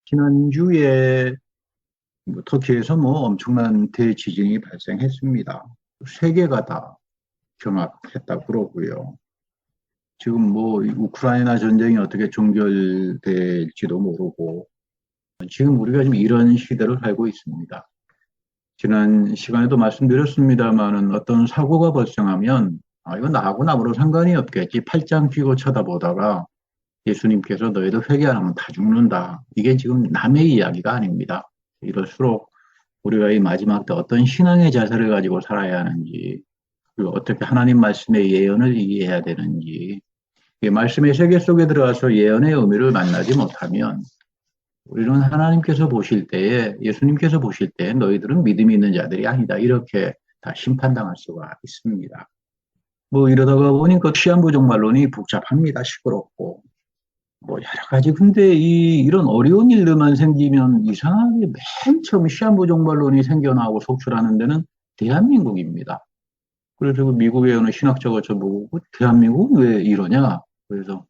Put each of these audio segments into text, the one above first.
지난주에 터키에서 엄청난 대지진이 발생했습니다. 세 개가 다 경합했다고 그러고요. 지금 우크라이나 전쟁이 어떻게 종결될지도 모르고 지금 우리가 지금 이런 시대를 살고 있습니다. 지난 시간에도 말씀드렸습니다만은 어떤 사고가 발생하면 이건 나하고 아무런 상관이 없겠지. 팔짱 끼고 쳐다보다가 예수님께서 너희들 회개 안 하면 다 죽는다. 이게 지금 남의 이야기가 아닙니다. 이럴수록 우리가 이 마지막 때 어떤 신앙의 자세를 가지고 살아야 하는지, 그리고 어떻게 하나님 말씀의 예언을 이해해야 되는지, 이 말씀의 세계 속에 들어가서 예언의 의미를 만나지 못하면 우리는 하나님께서 보실 때에, 예수님께서 보실 때에 너희들은 믿음이 있는 자들이 아니다. 이렇게 다 심판당할 수가 있습니다. 이러다가 보니까 시한부 종말론이 복잡합니다. 시끄럽고. 여러 가지. 근데 이런 어려운 일들만 생기면 이상하게 맨 처음 시한부 종말론이 생겨나고 속출하는 데는 대한민국입니다. 그래서 미국에 오는 신학자가 저보고 대한민국은 왜 이러냐? 그래서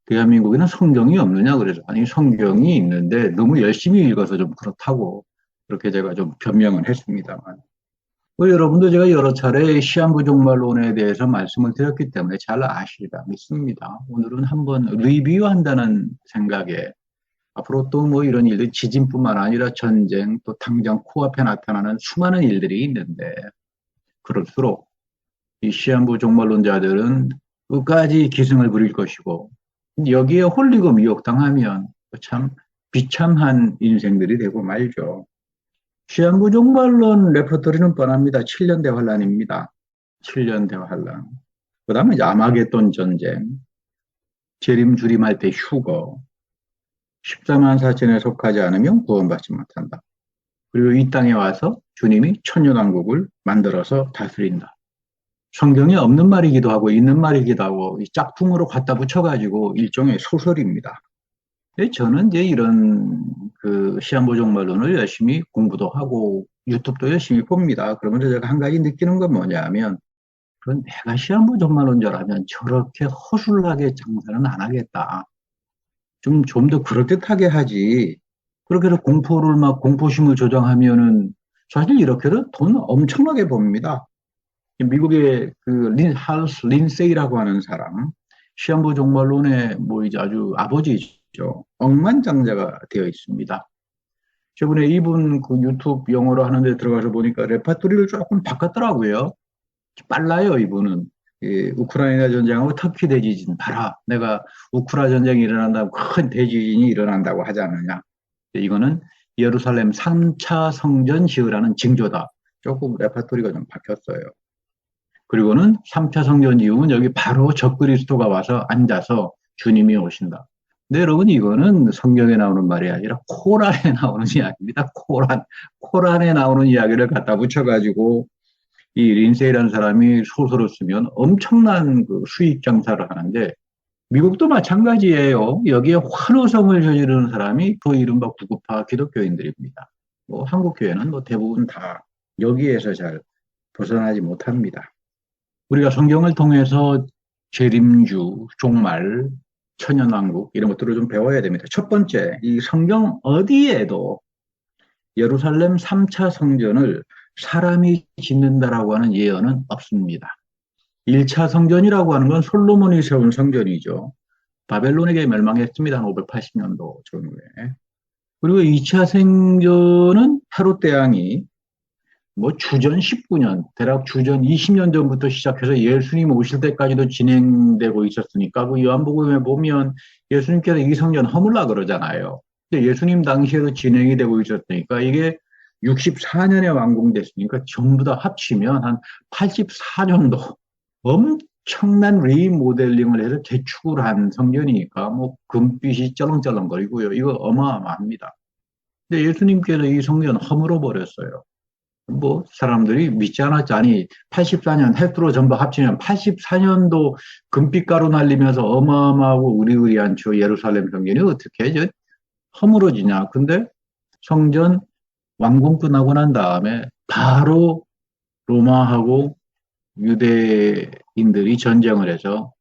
대한민국에는 성경이 없느냐? 그래서 아니 성경이 있는데 너무 열심히 읽어서 좀 그렇다고 그렇게 제가 좀 변명을 했습니다만. 여러분도 제가 여러 차례 시한부 종말론에 대해서 말씀을 드렸기 때문에 잘 아시리라 믿습니다. 오늘은 한번 리뷰한다는 생각에 앞으로 또 이런 일들 지진뿐만 아니라 전쟁 또 당장 코앞에 나타나는 수많은 일들이 있는데 그럴수록 이 시한부 종말론자들은 끝까지 기승을 부릴 것이고 여기에 홀리고 미혹당하면 참 비참한 인생들이 되고 말죠. 시한부 종말론 레퍼토리는 뻔합니다. 7년 대환란입니다. 7년 대환란. 그 다음에 아마겟돈 전쟁, 재림 주림할 때 휴거, 14만 4천에 속하지 않으면 구원받지 못한다. 그리고 이 땅에 와서 주님이 천년왕국을 만들어서 다스린다. 성경에 없는 말이기도 하고 있는 말이기도 하고 이 짝퉁으로 갖다 붙여가지고 일종의 소설입니다. 저는 이제 이런 그 시한부 종말론을 열심히 공부도 하고 유튜브도 열심히 봅니다. 그러면서 제가 한 가지 느끼는 건 뭐냐면 그건 내가 시한부 종말론자라면 저렇게 허술하게 장사는 안 하겠다. 좀 더 그럴듯하게 하지. 그렇게 해서 공포를 공포심을 조장하면은 사실 이렇게도 돈 엄청나게 법니다. 미국의 할스 린세이라고 하는 사람, 시한부 종말론의 이제 아주 아버지죠. 억만장자가 되어 있습니다. 저번에 이분 그 유튜브 영어로 하는데 들어가서 보니까 레파토리를 조금 바꿨더라고요. 빨라요, 이분은. 우크라이나 전쟁하고 터키 대지진 봐라. 내가 우크라 전쟁이 일어난다고 큰 대지진이 일어난다고 하지 않느냐. 이거는 예루살렘 3차 성전 시으라는 징조다. 조금 레파토리가 좀 바뀌었어요. 그리고는 3차 성전 이후는 여기 바로 적그리스도가 와서 앉아서 주님이 오신다. 근데 여러분 이거는 성경에 나오는 말이 아니라 코란에 나오는 이야기입니다. 코란에 나오는 이야기를 갖다 붙여가지고 이 린세이라는 사람이 소설을 쓰면 엄청난 그 수익 장사를 하는데 미국도 마찬가지예요. 여기에 환호성을 저지르는 사람이 그 이른바 구급파 기독교인들입니다. 한국 교회는 대부분 다 여기에서 잘 벗어나지 못합니다. 우리가 성경을 통해서 재림주, 종말, 천연왕국 이런 것들을 좀 배워야 됩니다. 첫 번째, 이 성경 어디에도 예루살렘 3차 성전을 사람이 짓는다라고 하는 예언은 없습니다. 1차 성전이라고 하는 건 솔로몬이 세운 성전이죠. 바벨론에게 멸망했습니다. 한 580년도 전후에. 그리고 2차 성전은 헤롯 대왕이 주전 19년, 대략 주전 20년 전부터 시작해서 예수님 오실 때까지도 진행되고 있었으니까 그 요한복음에 보면 예수님께서 이 성전 허물라 그러잖아요. 근데 예수님 당시에도 진행이 되고 있었으니까 이게 64년에 완공됐으니까 전부 다 합치면 한 84년도 엄청난 리모델링을 해서 재축을 한 성전이니까 금빛이 쩌렁쩌렁거리고요. 이거 어마어마합니다. 근데 예수님께서 이 성전 허물어 버렸어요. 사람들이 믿지 않았지. 아니, 84년 햇수로 전부 합치면 84년도 금빛가루 날리면서 어마어마하고 으리으리한 저 예루살렘 성전이 어떻게 허물어지냐. 근데 성전 완공 끝나고 난 다음에 바로 로마하고 유대인들이 전쟁을 해서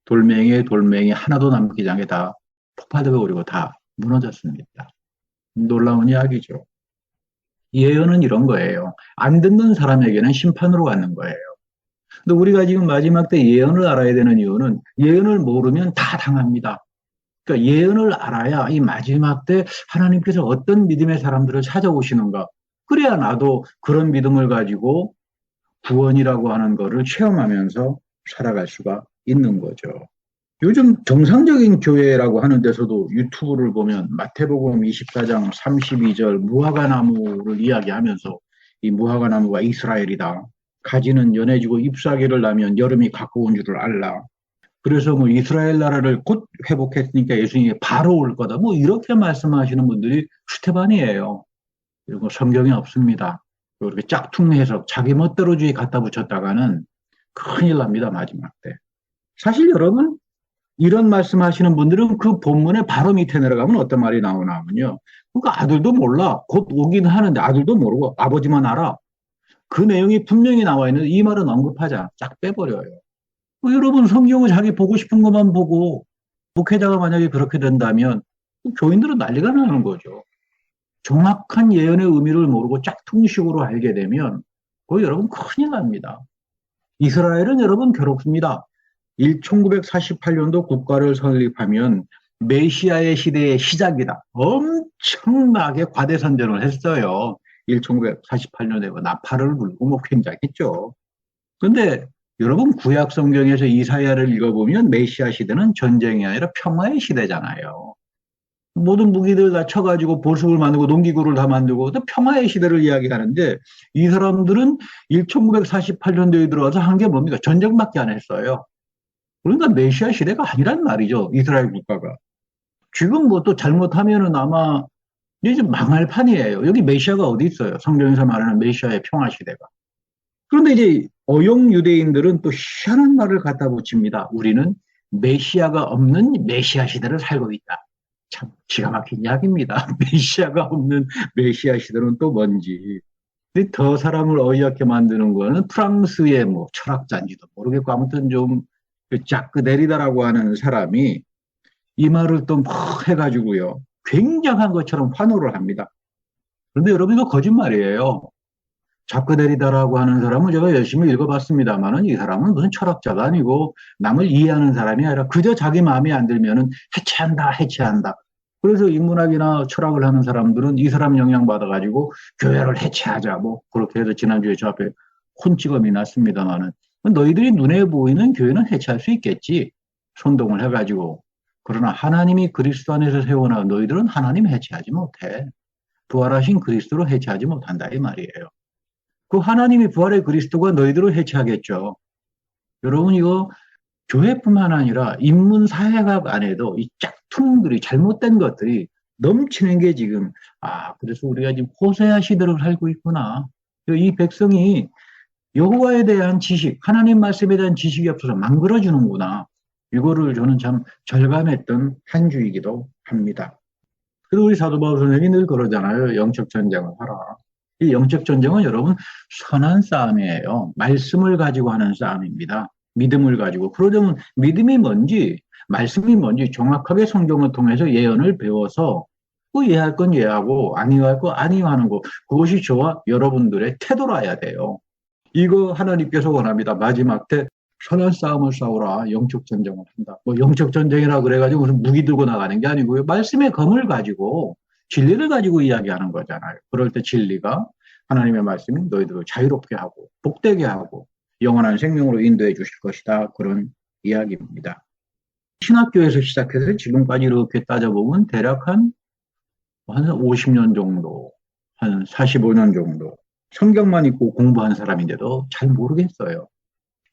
돌멩이 하나도 남기지 않게 다 폭발되어 버리고 다 무너졌습니다. 놀라운 이야기죠. 예언은 이런 거예요. 안 듣는 사람에게는 심판으로 가는 거예요. 근데 우리가 지금 마지막 때 예언을 알아야 되는 이유는 예언을 모르면 다 당합니다. 그러니까 예언을 알아야 이 마지막 때 하나님께서 어떤 믿음의 사람들을 찾아오시는가. 그래야 나도 그런 믿음을 가지고 구원이라고 하는 거를 체험하면서 살아갈 수가 있는 거죠. 요즘 정상적인 교회라고 하는 데서도 유튜브를 보면 마태복음 24장 32절 무화과나무를 이야기하면서 이 무화과나무가 이스라엘이다. 가지는 연해지고 잎사귀를 나면 여름이 가까운 줄을 알라. 그래서 뭐 이스라엘 나라를 곧 회복했으니까 예수님이 바로 올 거다. 뭐 이렇게 말씀하시는 분들이 수태반이에요. 그리고 성경에 없습니다. 이렇게 짝퉁 해석, 자기 멋대로주의 갖다 붙였다가는 큰일 납니다, 마지막 때. 사실 여러분, 이런 말씀하시는 분들은 그 본문의 바로 밑에 내려가면 어떤 말이 나오나 하면요. 그러니까 아들도 몰라. 곧 오긴 하는데 아들도 모르고 아버지만 알아. 그 내용이 분명히 나와 있는데 이 말은 언급하지 않아. 쫙 빼버려요. 여러분 성경을 자기 보고 싶은 것만 보고 목회자가 만약에 그렇게 된다면 교인들은 난리가 나는 거죠. 정확한 예언의 의미를 모르고 짝퉁식으로 알게 되면 그 여러분 큰일 납니다. 이스라엘은 여러분 괴롭습니다. 1948년도 국가를 설립하면 메시아의 시대의 시작이다. 엄청나게 과대선전을 했어요. 1948년에 나팔을 불고 뭐 굉장했죠. 그런데 여러분 구약 성경에서 이사야를 읽어보면 메시아 시대는 전쟁이 아니라 평화의 시대잖아요. 모든 무기들 다 쳐가지고 보습을 만들고 농기구를 다 만들고 또 평화의 시대를 이야기하는데 이 사람들은 1948년도에 들어와서 한 게 뭡니까? 전쟁밖에 안 했어요. 그러니까 메시아 시대가 아니란 말이죠. 이스라엘 국가가. 지금 뭐 또 잘못하면은 아마 이제 망할 판이에요. 여기 메시아가 어디 있어요? 성경에서 말하는 메시아의 평화 시대가. 그런데 이제 어용 유대인들은 또 희한한 말을 갖다 붙입니다. 우리는 메시아가 없는 메시아 시대를 살고 있다. 참 기가 막힌 이야기입니다. 메시아가 없는 메시아 시대는 또 뭔지. 더 사람을 어이없게 만드는 거는 프랑스의 뭐 철학자인지도 모르겠고 아무튼 좀 자크 데리다라고 하는 사람이 이 말을 또 막 해가지고요. 굉장한 것처럼 환호를 합니다. 그런데 여러분 이거 거짓말이에요. 자크 데리다라고 하는 사람은 제가 열심히 읽어봤습니다만은 이 사람은 무슨 철학자가 아니고 남을 이해하는 사람이 아니라 그저 자기 마음에 안 들면은 해체한다, 해체한다. 그래서 인문학이나 철학을 하는 사람들은 이 사람 영향 받아가지고 교회를 해체하자. 뭐 그렇게 해서 지난주에 저 앞에 혼찌검이 났습니다만은 너희들이 눈에 보이는 교회는 해체할 수 있겠지. 선동을 해가지고. 그러나 하나님이 그리스도 안에서 세워놔 너희들은 하나님 해체하지 못해. 부활하신 그리스도로 해체하지 못한다 이 말이에요. 그 하나님이 부활의 그리스도가 너희들을 해체하겠죠. 여러분 이거 교회뿐만 아니라 인문 사회학 안에도 이 짝퉁들이 잘못된 것들이 넘치는 게 지금 그래서 우리가 지금 호세아 시대를 살고 있구나. 이 백성이 여호와에 대한 지식, 하나님 말씀에 대한 지식이 없어서 망그러지는구나. 이거를 저는 참 절감했던 한 주이기도 합니다. 그래서 우리 사도 바울 선생님이 늘 그러잖아요. 영적 전쟁을 하라. 이 영적 전쟁은 여러분 선한 싸움이에요. 말씀을 가지고 하는 싸움입니다. 믿음을 가지고. 그러려면 믿음이 뭔지, 말씀이 뭔지 정확하게 성경을 통해서 예언을 배워서 그 이해할 건 이해하고 안 이해할 거 안 이해하는 거. 그것이 저와 여러분들의 태도라야 돼요. 이거 하나님께서 원합니다. 마지막 때 선한 싸움을 싸우라. 영적 전쟁을 한다. 뭐 영적 전쟁이라 그래가지고 무슨 무기 들고 나가는 게 아니고요. 말씀의 검을 가지고 진리를 가지고 이야기하는 거잖아요. 그럴 때 진리가 하나님의 말씀이 너희들을 자유롭게 하고 복되게 하고 영원한 생명으로 인도해 주실 것이다. 그런 이야기입니다. 신학교에서 시작해서 지금까지 이렇게 따져보면 대략 한 50년 정도, 한 45년 정도 성경만 읽고 공부한 사람인데도 잘 모르겠어요.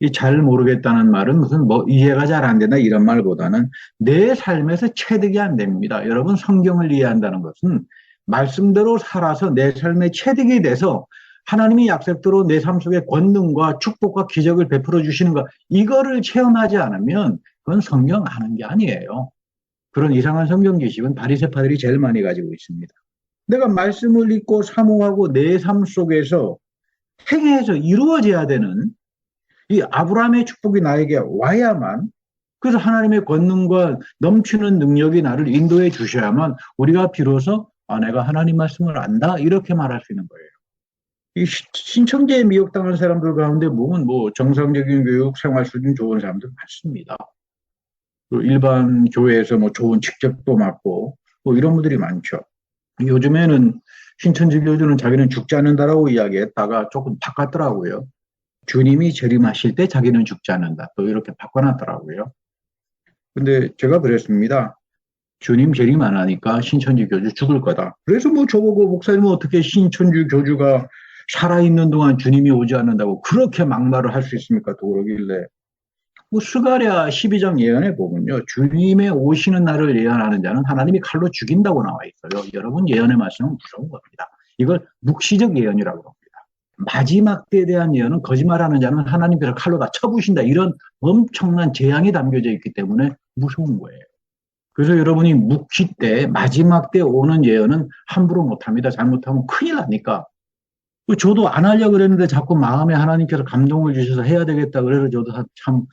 이 잘 모르겠다는 말은 무슨 뭐 이해가 잘 안 된다 이런 말보다는 내 삶에서 체득이 안 됩니다. 여러분 성경을 이해한다는 것은 말씀대로 살아서 내 삶에 체득이 돼서 하나님이 약속대로 내 삶 속에 권능과 축복과 기적을 베풀어 주시는 것 이거를 체험하지 않으면 그건 성경 아는 게 아니에요. 그런 이상한 성경 지식은 바리새파들이 제일 많이 가지고 있습니다. 내가 말씀을 읽고 사모하고 내 삶 속에서 행해서 이루어져야 되는 이 아브라함의 축복이 나에게 와야만 그래서 하나님의 권능과 넘치는 능력이 나를 인도해 주셔야만 우리가 비로소 아, 내가 하나님 말씀을 안다? 이렇게 말할 수 있는 거예요. 이 신천지에 미혹당한 사람들 가운데 보면 뭐 정상적인 교육, 생활 수준 좋은 사람들 많습니다. 그 일반 교회에서 뭐 좋은 직책도 맡고 뭐 이런 분들이 많죠. 요즘에는 신천지 교주는 자기는 죽지 않는다라고 이야기했다가 조금 바꿨더라고요. 주님이 재림하실 때 자기는 죽지 않는다. 또 이렇게 바꿔놨더라고요. 근데 제가 그랬습니다. 주님 재림 안 하니까 신천지 교주 죽을 거다. 그래서 뭐 저보고 목사님은 어떻게 신천지 교주가 살아있는 동안 주님이 오지 않는다고 그렇게 막말을 할 수 있습니까? 또 그러길래. 뭐 스가랴 12장 예언에 보면요. 주님의 오시는 날을 예언하는 자는 하나님이 칼로 죽인다고 나와 있어요. 여러분 예언의 말씀은 무서운 겁니다. 이걸 묵시적 예언이라고 합니다. 마지막 때에 대한 예언은 거짓말하는 자는 하나님께서 칼로 다 쳐부신다. 이런 엄청난 재앙이 담겨져 있기 때문에 무서운 거예요. 그래서 여러분이 묵시 때 마지막 때 오는 예언은 함부로 못합니다. 잘못하면 큰일 나니까. 저도 안 하려고 그랬는데 자꾸 마음에 하나님께서 감동을 주셔서 해야 되겠다. 그래서 저도 참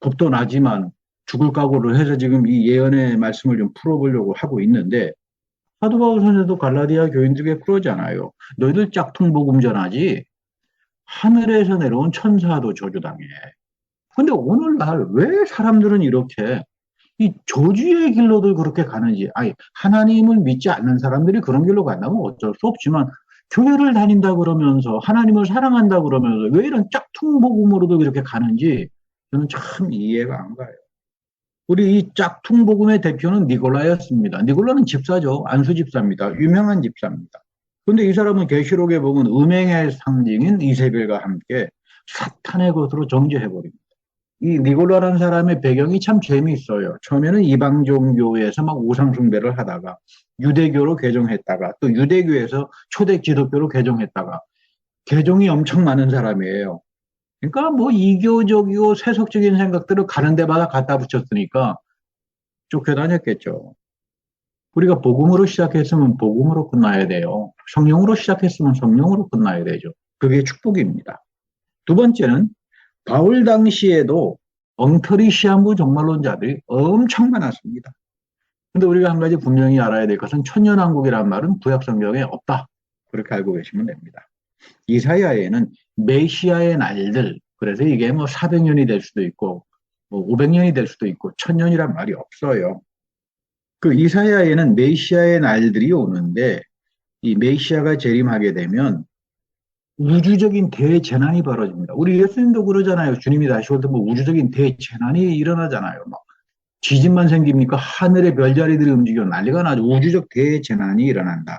겁도 나지만 죽을 각오를 해서 지금 이 예언의 말씀을 좀 풀어보려고 하고 있는데 사도 바울 선생도 갈라디아 교인들에게 그러잖아요. 너희들 짝퉁 복음 전하지 하늘에서 내려온 천사도 저주당해. 근데 오늘날 왜 사람들은 이렇게 이 저주의 길로들 그렇게 가는지, 아니, 하나님을 믿지 않는 사람들이 그런 길로 간다면 어쩔 수 없지만, 교회를 다닌다 그러면서, 하나님을 사랑한다 그러면서, 왜 이런 짝퉁 복음으로도 이렇게 가는지, 저는 참 이해가 안 가요. 우리 이 짝퉁 복음의 대표는 니골라였습니다. 니골라는 집사죠. 안수 집사입니다. 유명한 집사입니다. 근데 이 사람은 계시록에 보면 음행의 상징인 이세벨과 함께 사탄의 것으로 정죄해버립니다. 이 니골라라는 사람의 배경이 참 재미있어요. 처음에는 이방 종교에서 막 우상숭배를 하다가 유대교로 개종했다가 또 유대교에서 초대 기독교로 개종했다가 개종이 엄청 많은 사람이에요. 그러니까 뭐 이교적이고 세속적인 생각들을 가는 데마다 갖다 붙였으니까 쫓겨다녔겠죠. 우리가 복음으로 시작했으면 복음으로 끝나야 돼요. 성령으로 시작했으면 성령으로 끝나야 되죠. 그게 축복입니다. 두 번째는 바울 당시에도 엉터리 시한부 종말론자들이 엄청 많았습니다. 근데 우리가 한 가지 분명히 알아야 될 것은 천년왕국이라는 말은 구약 성경에 없다. 그렇게 알고 계시면 됩니다. 이사야에는 메시아의 날들, 그래서 이게 뭐 400년이 될 수도 있고 뭐 500년이 될 수도 있고 1000년이란 말이 없어요. 그 이사야에는 메시아의 날들이 오는데 이 메시아가 재림하게 되면 우주적인 대재난이 벌어집니다. 우리 예수님도 그러잖아요. 주님이 다시 올 때 뭐 우주적인 대재난이 일어나잖아요. 막 지진만 생깁니까? 하늘의 별자리들이 움직여 난리가 나죠. 우주적 대재난이 일어난다.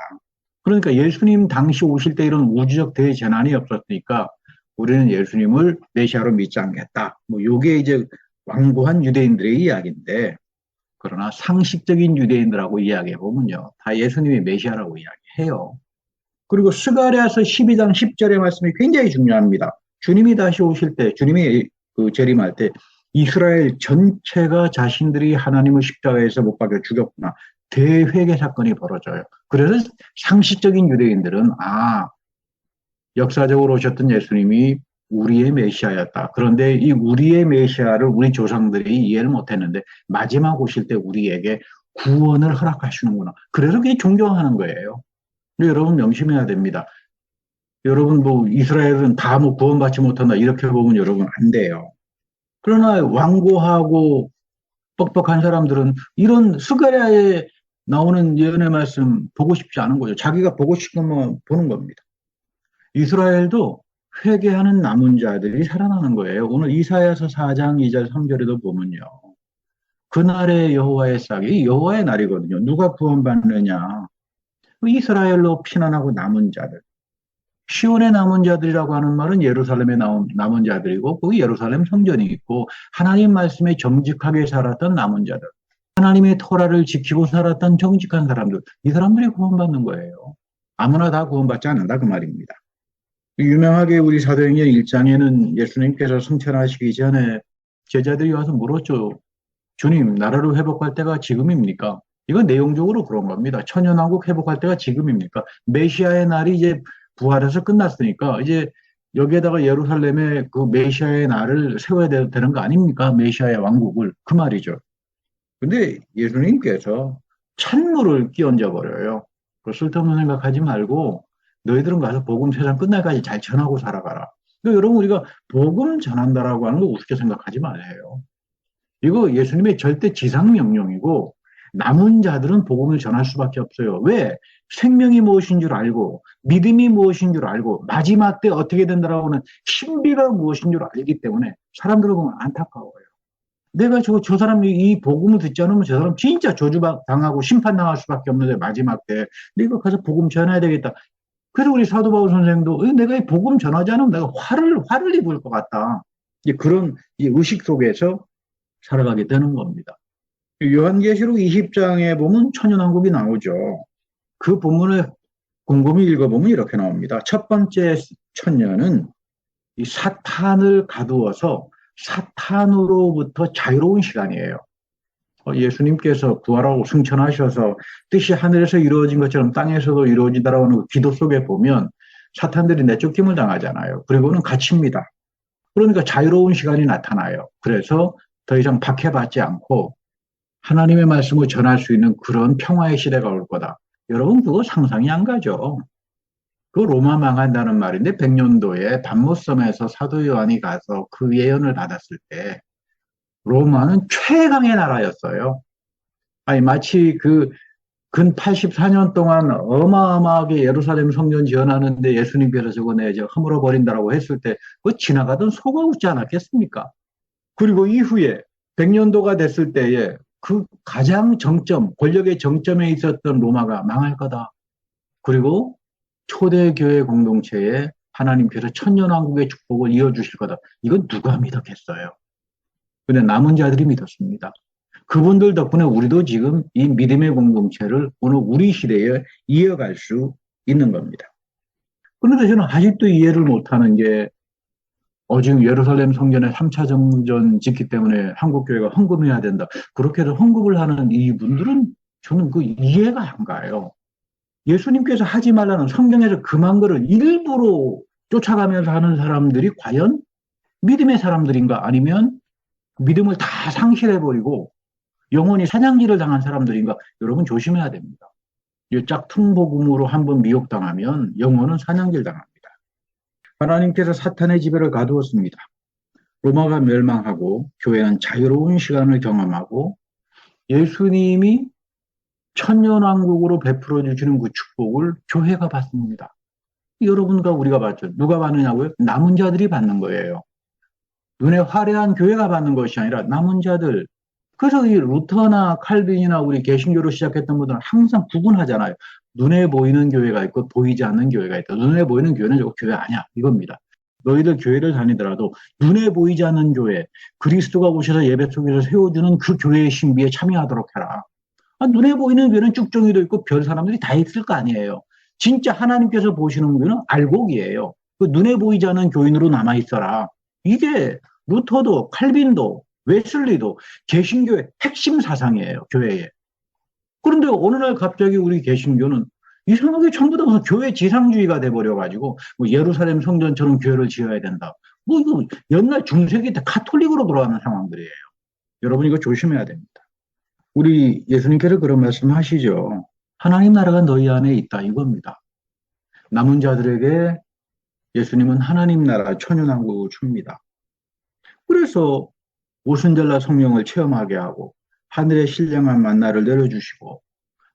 그러니까 예수님 당시 오실 때 이런 우주적 대재난이 없었으니까 우리는 예수님을 메시아로 믿지 않겠다. 뭐 요게 이제 완고한 유대인들의 이야기인데 그러나 상식적인 유대인들하고 이야기해 보면요. 다 예수님이 메시아라고 이야기해요. 그리고 스가랴서 12장 10절의 말씀이 굉장히 중요합니다. 주님이 다시 오실 때, 주님이 그 재림할 때 이스라엘 전체가 자신들이 하나님을 십자가에서 못 박여 죽였구나. 대회개 사건이 벌어져요. 그래서 상식적인 유대인들은 역사적으로 오셨던 예수님이 우리의 메시아였다. 그런데 이 우리의 메시아를 우리 조상들이 이해를 못했는데 마지막 오실 때 우리에게 구원을 허락하시는구나. 그래서 그게 존경하는 거예요. 여러분 명심해야 됩니다. 여러분 뭐 이스라엘은 다 뭐 구원받지 못한다 이렇게 보면 여러분 안 돼요. 그러나 완고하고 뻑뻑한 사람들은 이런 스가랴에 나오는 예언의 말씀 보고 싶지 않은 거죠. 자기가 보고 싶으면 보는 겁니다. 이스라엘도 회개하는 남은 자들이 살아나는 거예요. 오늘 이사야서 4장 2절 3절에도 보면요. 그날의 여호와의 싹이 여호와의 날이거든요. 누가 구원받느냐? 이스라엘로 피난하고 남은 자들. 시온의 남은 자들이라고 하는 말은 예루살렘에 남은 자들이고 거기 예루살렘 성전이 있고 하나님 말씀에 정직하게 살았던 남은 자들. 하나님의 토라를 지키고 살았던 정직한 사람들. 이 사람들이 구원받는 거예요. 아무나 다 구원받지 않는다 그 말입니다. 유명하게 우리 사도행전 1장에는 예수님께서 승천하시기 전에 제자들이 와서 물었죠. 주님, 나라를 회복할 때가 지금입니까? 이건 내용적으로 그런 겁니다. 천연왕국 회복할 때가 지금입니까? 메시아의 날이 이제 부활해서 끝났으니까 이제 여기에다가 예루살렘에 그 메시아의 날을 세워야 되는 거 아닙니까? 메시아의 왕국을. 그 말이죠. 근데 예수님께서 찬물을 끼얹어 버려요. 그 쓸데없는 생각하지 말고 너희들은 가서 복음 세상 끝날까지 잘 전하고 살아가라. 여러분 우리가 복음 전한다라고 하는 거 우습게 생각하지 말아요. 이거 예수님의 절대 지상 명령이고 남은 자들은 복음을 전할 수밖에 없어요. 왜? 생명이 무엇인 줄 알고 믿음이 무엇인 줄 알고 마지막 때 어떻게 된다라고 하는 신비가 무엇인 줄 알기 때문에 사람들을 보면 안타까워요. 내가 저 사람이 이 복음을 듣지 않으면 저 사람 진짜 저주당하고 심판당할 수밖에 없는데 마지막 때 내가 가서 복음 전해야 되겠다. 그래서 우리 사도 바울 선생도 내가 이 복음 전하지 않으면 내가 화를 입을 것 같다. 그런 의식 속에서 살아가게 되는 겁니다. 요한계시록 20장에 보면 천연왕국이 나오죠. 그 본문을 곰곰이 읽어보면 이렇게 나옵니다. 첫 번째 천년은 이 사탄을 가두어서 사탄으로부터 자유로운 시간이에요. 예수님께서 부활하고 승천하셔서 뜻이 하늘에서 이루어진 것처럼 땅에서도 이루어진다라고 하는 기도 속에 보면 사탄들이 내쫓김을 당하잖아요. 그리고는 갇힙니다. 그러니까 자유로운 시간이 나타나요. 그래서 더 이상 박해받지 않고 하나님의 말씀을 전할 수 있는 그런 평화의 시대가 올 거다. 여러분 그거 상상이 안 가죠. 그 로마 망한다는 말인데 100년도에 밤모섬에서 사도 요한이 가서 그 예언을 받았을 때 로마는 최강의 나라였어요. 아니 마치 근 84년 동안 어마어마하게 예루살렘 성전 지어놨는데 예수님께서 저거 내 허물어 버린다라고 했을 때 그 지나가던 소가 웃지 않았겠습니까? 그리고 이후에 100년도가 됐을 때에 그 가장 정점, 권력의 정점에 있었던 로마가 망할 거다. 그리고 초대교회 공동체에 하나님께서 천년왕국의 축복을 이어주실 거다. 이건 누가 믿었겠어요? 근데 남은 자들이 믿었습니다. 그분들 덕분에 우리도 지금 이 믿음의 공동체를 오늘 우리 시대에 이어갈 수 있는 겁니다. 그런데 저는 아직도 이해를 못하는 게 지금 예루살렘 성전에 3차 정전 짓기 때문에 한국교회가 헌금해야 된다. 그렇게 해서 헌금을 하는 이분들은 저는 그 이해가 안 가요. 예수님께서 하지 말라는 성경에서 금한 거를 일부러 쫓아가면서 하는 사람들이 과연 믿음의 사람들인가 아니면 믿음을 다 상실해버리고 영혼이 사냥질을 당한 사람들인가 여러분 조심해야 됩니다. 이 짝퉁 복음으로 한번 미혹당하면 영혼은 사냥질 당합니다. 하나님께서 사탄의 지배를 가두었습니다. 로마가 멸망하고 교회는 자유로운 시간을 경험하고 예수님이 천년왕국으로 베풀어 주시는 그 축복을 교회가 받습니다. 여러분과 우리가 받죠. 누가 받느냐고요? 남은 자들이 받는 거예요. 눈에 화려한 교회가 받는 것이 아니라 남은 자들. 그래서 이 루터나 칼빈이나 우리 개신교로 시작했던 분들은 항상 구분하잖아요. 눈에 보이는 교회가 있고 보이지 않는 교회가 있다. 눈에 보이는 교회는 저거 교회 아니야. 이겁니다. 너희들 교회를 다니더라도 눈에 보이지 않는 교회, 그리스도가 오셔서 예배 속에서 세워주는 그 교회의 신비에 참여하도록 해라. 눈에 보이는 교회는 쭉정이도 있고 별 사람들이 다 있을 거 아니에요. 진짜 하나님께서 보시는 교회는 알곡이에요. 그 눈에 보이지 않는 교인으로 남아있어라. 이게 루터도 칼빈도 웨슬리도 개신교의 핵심 사상이에요. 교회에. 그런데 어느 날 갑자기 우리 개신교는 이상하게 전부 다 무슨 교회 지상주의가 돼버려가지고 뭐 예루살렘 성전처럼 교회를 지어야 된다. 뭐 이거 옛날 중세기 때 카톨릭으로 돌아가는 상황들이에요. 여러분 이거 조심해야 됩니다. 우리 예수님께서 그런 말씀 하시죠. 하나님 나라가 너희 안에 있다 이겁니다. 남은 자들에게 예수님은 하나님 나라 천연왕국을 줍니다. 그래서 오순절날 성령을 체험하게 하고 하늘의 신령한 만나를 내려주시고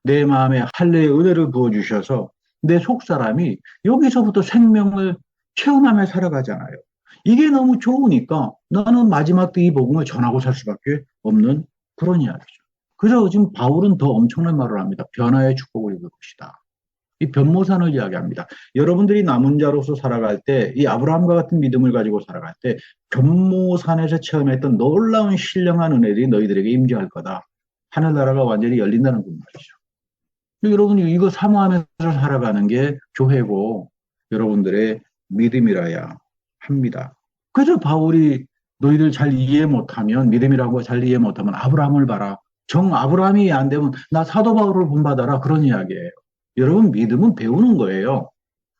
내 마음에 할례의 은혜를 부어주셔서 내 속사람이 여기서부터 생명을 체험하며 살아가잖아요. 이게 너무 좋으니까 나는 마지막 때 이 복음을 전하고 살 수밖에 없는 그런 이야기죠. 그래서 지금 바울은 더 엄청난 말을 합니다. 변화의 축복을 입을 것이다. 이 변모산을 이야기합니다. 여러분들이 남은 자로서 살아갈 때, 이 아브라함과 같은 믿음을 가지고 살아갈 때, 변모산에서 체험했던 놀라운 신령한 은혜들이 너희들에게 임재할 거다. 하늘나라가 완전히 열린다는 그 말이죠. 여러분 이거 사모하면서 살아가는 게 교회고 여러분들의 믿음이라야 합니다. 그래서 바울이 너희들 잘 이해 못하면 믿음이라고 잘 이해 못하면 아브라함을 봐라. 정 아브라함이 안 되면 나 사도 바울을 본받아라. 그런 이야기예요. 여러분 믿음은 배우는 거예요.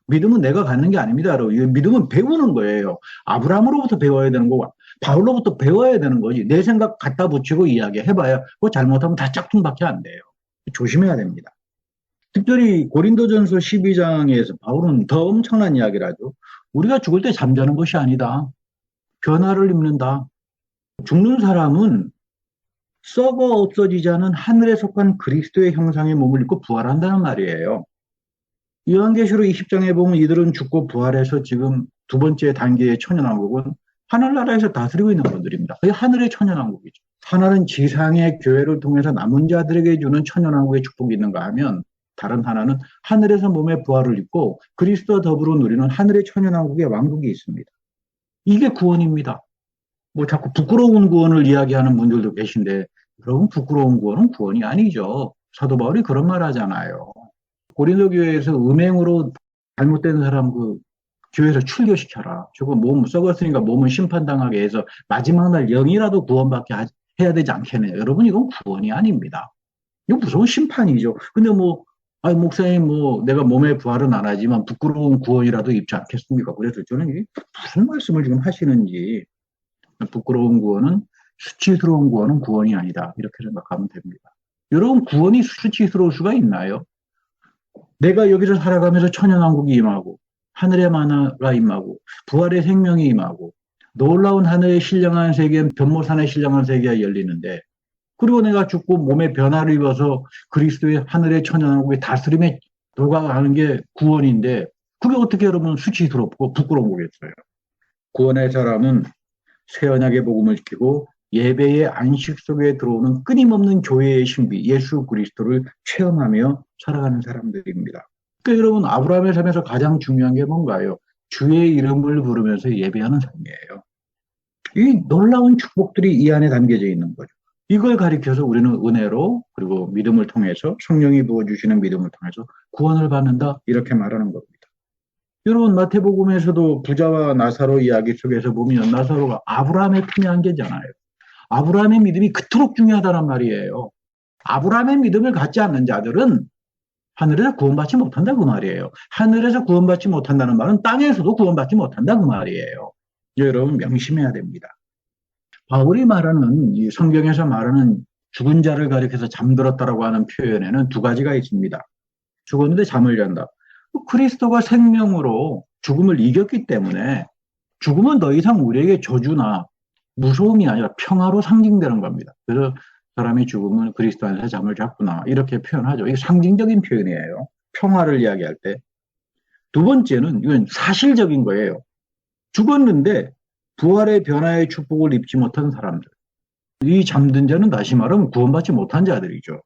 믿음은 내가 갖는 게 아닙니다. 믿음은 배우는 거예요. 아브라함으로부터 배워야 되는 거고 바울로부터 배워야 되는 거지. 내 생각 갖다 붙이고 이야기해봐야 그거 잘못하면 다 짝퉁밖에 안 돼요. 조심해야 됩니다. 특별히 고린도전서 12장에서 바울은 더 엄청난 이야기를 하죠. 우리가 죽을 때 잠자는 것이 아니다. 변화를 입는다. 죽는 사람은 썩어 없어지지 않은 하늘에 속한 그리스도의 형상의 몸을 입고 부활한다는 말이에요. 요한계시록 20장에 보면 이들은 죽고 부활해서 지금 두 번째 단계의 천연왕국은 하늘나라에서 다스리고 있는 분들입니다. 그게 하늘의 천연왕국이죠. 하나는 지상의 교회를 통해서 남은 자들에게 주는 천연왕국의 축복이 있는가 하면 다른 하나는 하늘에서 몸의 부활을 입고 그리스도와 더불어 누리는 하늘의 천연왕국의 왕국이 있습니다. 이게 구원입니다. 뭐 자꾸 부끄러운 구원을 이야기하는 분들도 계신데 여러분 부끄러운 구원은 구원이 아니죠. 사도 바울이 그런 말 하잖아요. 고린도 교회에서 음행으로 잘못된 사람 그 교회에서 출교시켜라. 저거 몸 썩었으니까 몸은 심판당하게 해서 마지막 날 영이라도 구원받게 해야 되지 않겠네요. 여러분 이건 구원이 아닙니다. 이거 무서운 심판이죠. 근데 뭐 아니 목사님 뭐 내가 몸에 부활은 안 하지만 부끄러운 구원이라도 입지 않겠습니까? 그래서 저는 이게 무슨 말씀을 지금 하시는지 부끄러운 구원은 수치스러운 구원은 구원이 아니다. 이렇게 생각하면 됩니다. 여러분 구원이 수치스러울 수가 있나요? 내가 여기서 살아가면서 천연왕국이 임하고 하늘의 만화가 임하고 부활의 생명이 임하고 놀라운 하늘의 신령한 세계, 변모산의 신령한 세계가 열리는데 그리고 내가 죽고 몸에 변화를 입어서 그리스도의 하늘의 천연왕국의 다스림에 들어가는 게 구원인데 그게 어떻게 여러분 수치스럽고 부끄러운 거겠어요. 구원의 사람은 새 언약의 복음을 지키고 예배의 안식 속에 들어오는 끊임없는 교회의 신비 예수 그리스도를 체험하며 살아가는 사람들입니다. 그러니까 여러분 아브라함의 삶에서 가장 중요한 게 뭔가요? 주의 이름을 부르면서 예배하는 삶이에요. 이 놀라운 축복들이 이 안에 담겨져 있는 거죠. 이걸 가리켜서 우리는 은혜로 그리고 믿음을 통해서 성령이 부어주시는 믿음을 통해서 구원을 받는다 이렇게 말하는 겁니다. 여러분 마태복음에서도 부자와 나사로 이야기 속에서 보면 나사로가 아브라함의 품에 안겨잖아요. 아브라함의 믿음이 그토록 중요하다는 말이에요. 아브라함의 믿음을 갖지 않는 자들은 하늘에서 구원받지 못한다 그 말이에요. 하늘에서 구원받지 못한다는 말은 땅에서도 구원받지 못한다 그 말이에요. 여러분 명심해야 됩니다. 바울이 말하는 이 성경에서 말하는 죽은 자를 가리켜서 잠들었다라고 하는 표현에는 두 가지가 있습니다. 죽었는데 잠을 잔다. 그리스도가 생명으로 죽음을 이겼기 때문에 죽음은 더 이상 우리에게 저주나 무서움이 아니라 평화로 상징되는 겁니다. 그래서 사람이 죽음은 그리스도 안에서 잠을 잤구나 이렇게 표현하죠. 이게 상징적인 표현이에요. 평화를 이야기할 때. 두 번째는 이건 사실적인 거예요. 죽었는데 부활의 변화의 축복을 입지 못한 사람들. 이 잠든 자는 다시 말하면 구원받지 못한 자들이죠.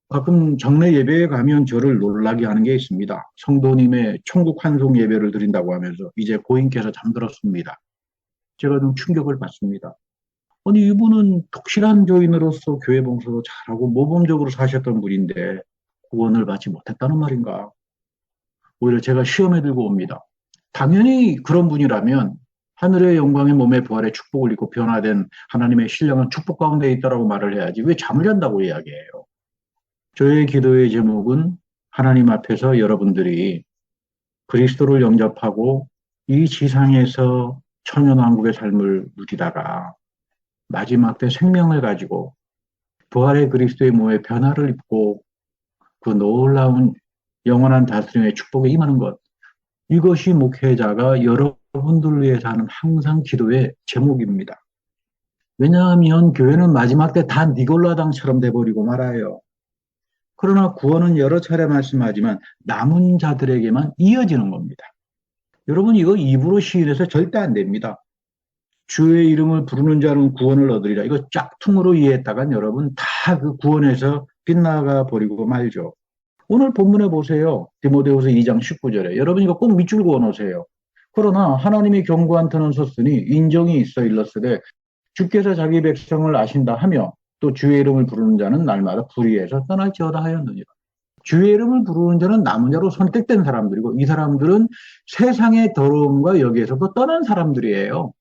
가끔 장례 예배에 가면 저를 놀라게 하는 게 있습니다. 성도님의 천국 환송 예배를 드린다고 하면서 이제 고인께서 잠들었습니다. 제가 좀 충격을 받습니다. 아니 이분은 독실한 교인으로서 교회 봉사도 잘하고 모범적으로 사셨던 분인데 구원을 받지 못했다는 말인가? 오히려 제가 시험에 들고 옵니다. 당연히 그런 분이라면 하늘의 영광의 몸의 부활의 축복을 입고 변화된 하나님의 신령한 축복 가운데 있다라고 말을 해야지 왜 잠을 잔다고 이야기해요. 저의 기도의 제목은 하나님 앞에서 여러분들이 그리스도를 영접하고 이 지상에서 천연왕국의 삶을 누리다가 마지막 때 생명을 가지고 부활의 그리스도의 몸의 변화를 입고 그 놀라운 영원한 다스림의 축복에 임하는 것. 이것이 목회자가 여러분들을 위해서 하는 항상 기도의 제목입니다. 왜냐하면 교회는 마지막 때 다 니골라당처럼 돼버리고 말아요. 그러나 구원은 여러 차례 말씀하지만 남은 자들에게만 이어지는 겁니다. 여러분 이거 입으로 시인해서 절대 안 됩니다. 주의 이름을 부르는 자는 구원을 얻으리라. 이거 짝퉁으로 이해했다간 여러분 다 그 구원에서 빗나가 버리고 말죠. 오늘 본문에 보세요. 디모데후서 2장 19절에 여러분 이거 꼭 밑줄 그어 놓으세요. 그러나 하나님이 경고한 터는 섰으니 인정이 있어 일렀으되 주께서 자기 백성을 아신다 하며 또 주의 이름을 부르는 자는 날마다 불의에서 떠날지어다 하였느니라. 주의 이름을 부르는 자는 남은 자로 선택된 사람들이고 이 사람들은 세상의 더러움과 여기에서도 떠난 사람들이에요.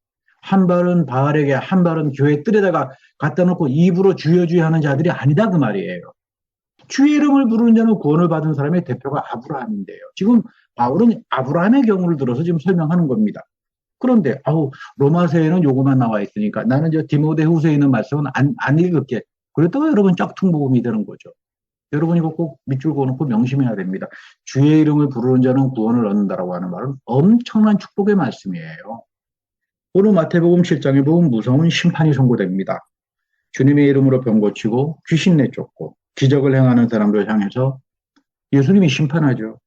한 발은 바알에게 한 발은 교회 뜰에다가 갖다 놓고 입으로 주여 주여 하는 자들이 아니다 그 말이에요. 주의 이름을 부르는 자는 구원을 받은 사람의 대표가 아브라함인데요. 지금 바울은 아브라함의 경우를 들어서 지금 설명하는 겁니다. 그런데 로마서에는 요거만 나와 있으니까 나는 저 디모데후서에 있는 말씀은 안 읽을게. 그랬다가 여러분 짝퉁 복음이 되는 거죠. 여러분 이거 꼭 밑줄 그어놓고 명심해야 됩니다. 주의 이름을 부르는 자는 구원을 얻는다라고 하는 말은 엄청난 축복의 말씀이에요. 오늘 마태복음 7장에 보면 무서운 심판이 선고됩니다. 주님의 이름으로 병 고치고 귀신 내쫓고 기적을 행하는 사람들 향해서 예수님이 심판하죠.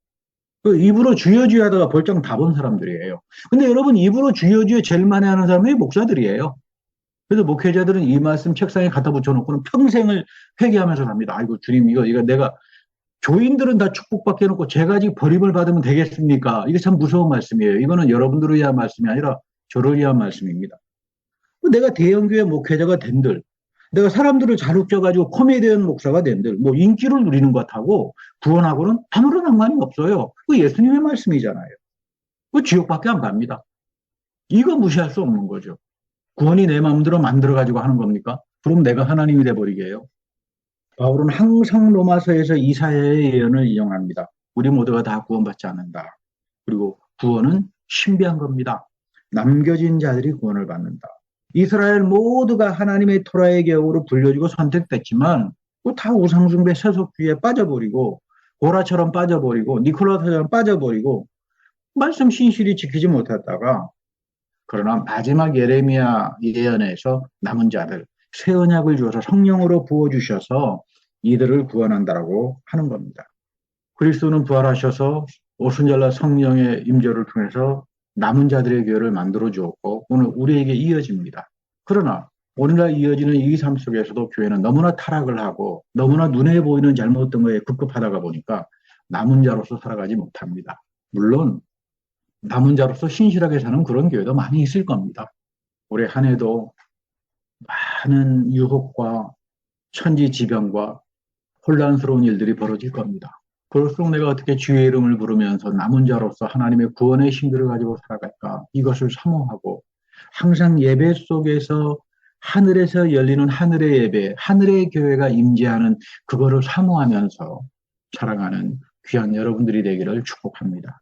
그 입으로 주여 주여 하다가 벌쩍 다 본 사람들이에요. 근데 여러분 입으로 주여 주여 제일 많이 하는 사람이 목사들이에요. 그래서 목회자들은 이 말씀 책상에 갖다 붙여놓고는 평생을 회개하면서 갑니다. 아이고 주님 이거 내가 교인들은 다 축복받게 해놓고 제가 아직 버림을 받으면 되겠습니까? 이게 참 무서운 말씀이에요. 이거는 여러분들을 위한 말씀이 아니라 저를 위한 말씀입니다. 내가 대형교회 목회자가 된들, 내가 사람들을 잘 웃겨가지고 코미디언 목사가 된들, 뭐 인기를 누리는 것하고 구원하고는 아무런 상관이 없어요. 그 예수님의 말씀이잖아요. 그 지옥밖에 안 갑니다. 이거 무시할 수 없는 거죠. 구원이 내 마음대로 만들어가지고 하는 겁니까? 그럼 내가 하나님이 돼버리게요. 바울은 항상 로마서에서 이사야의 예언을 인용합니다. 우리 모두가 다 구원받지 않는다. 그리고 구원은 신비한 겁니다. 남겨진 자들이 구원을 받는다. 이스라엘 모두가 하나님의 토라의 계획으로 불려지고 선택됐지만 다 우상숭배 세속주의에 빠져버리고 고라처럼 빠져버리고 니콜라처럼 빠져버리고 말씀 신실히 지키지 못했다가 그러나 마지막 예레미야 예언에서 남은 자들 새 언약을 주어서 성령으로 부어주셔서 이들을 구원한다라고 하는 겁니다. 그리스도는 부활하셔서 오순절날 성령의 임재를 통해서 남은 자들의 교회를 만들어 주었고 오늘 우리에게 이어집니다. 그러나 오늘날 이어지는 이 삶 속에서도 교회는 너무나 타락을 하고 너무나 눈에 보이는 잘못된 거에 급급하다가 보니까 남은 자로서 살아가지 못합니다. 물론 남은 자로서 신실하게 사는 그런 교회도 많이 있을 겁니다. 올해 한 해도 많은 유혹과 천지지변과 혼란스러운 일들이 벌어질 겁니다. 그럴수록 내가 어떻게 주의 이름을 부르면서 남은 자로서 하나님의 구원의 신들을 가지고 살아갈까? 이것을 사모하고 항상 예배 속에서 하늘에서 열리는 하늘의 예배, 하늘의 교회가 임재하는 그거를 사모하면서 살아가는 귀한 여러분들이 되기를 축복합니다.